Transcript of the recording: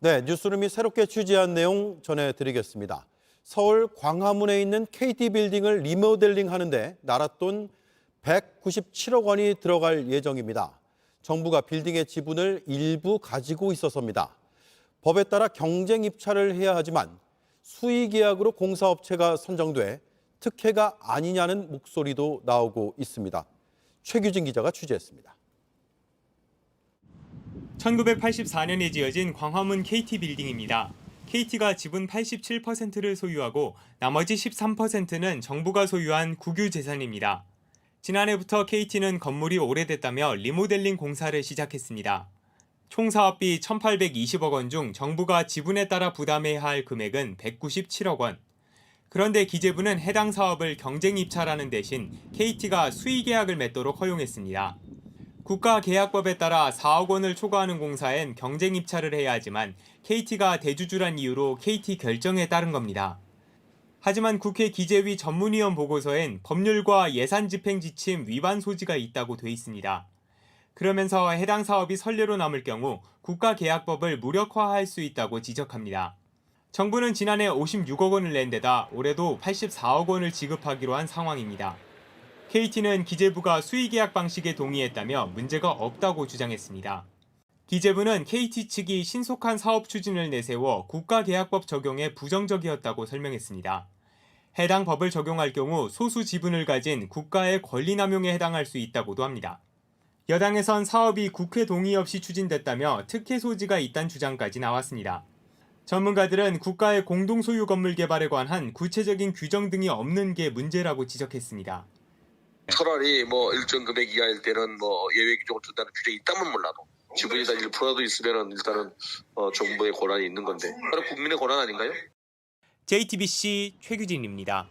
네, 뉴스룸이 새롭게 취재한 내용 전해드리겠습니다. 서울 광화문에 있는 KT 빌딩을 리모델링 하는데 나랏돈 197억 원이 들어갈 예정입니다. 정부가 빌딩의 지분을 일부 가지고 있어서입니다. 법에 따라 경쟁 입찰을 해야 하지만 수의계약으로 공사업체가 선정돼 특혜가 아니냐는 목소리도 나오고 있습니다. 최규진 기자가 취재했습니다. 1984년에 지어진 광화문 KT 빌딩입니다. KT가 지분 87%를 소유하고 나머지 13%는 정부가 소유한 국유 재산입니다. 지난해부터 KT는 건물이 오래됐다며 리모델링 공사를 시작했습니다. 총 사업비 1,820억 원 중 정부가 지분에 따라 부담해야 할 금액은 197억 원. 그런데 기재부는 해당 사업을 경쟁 입찰하는 대신 KT가 수의계약을 맺도록 허용했습니다. 국가계약법에 따라 4억 원을 초과하는 공사엔 경쟁 입찰을 해야 하지만 KT가 대주주란 이유로 KT 결정에 따른 겁니다. 하지만 국회 기재위 전문위원 보고서엔 법률과 예산집행지침 위반 소지가 있다고 돼 있습니다. 그러면서 해당 사업이 선례로 남을 경우 국가계약법을 무력화할 수 있다고 지적합니다. 정부는 지난해 56억 원을 낸 데다 올해도 84억 원을 지급하기로 한 상황입니다. KT는 기재부가 수의계약 방식에 동의했다며 문제가 없다고 주장했습니다. 기재부는 KT 측이 신속한 사업 추진을 내세워 국가계약법 적용에 부정적이었다고 설명했습니다. 해당 법을 적용할 경우 소수 지분을 가진 국가의 권리남용에 해당할 수 있다고도 합니다. 여당에선 사업이 국회 동의 없이 추진됐다며 특혜 소지가 있다는 주장까지 나왔습니다. 전문가들은 국가의 공동소유 건물 개발에 관한 구체적인 규정 등이 없는 게 문제라고 지적했습니다. 차라리 일정 금액 이하일 때는 예외 규정을 둔다는 규정이 있다면 몰라도 지분이 다 1%라도 있으면 일단은 정부의 권한이 있는 건데 바로 국민의 권한 아닌가요? JTBC 최규진입니다.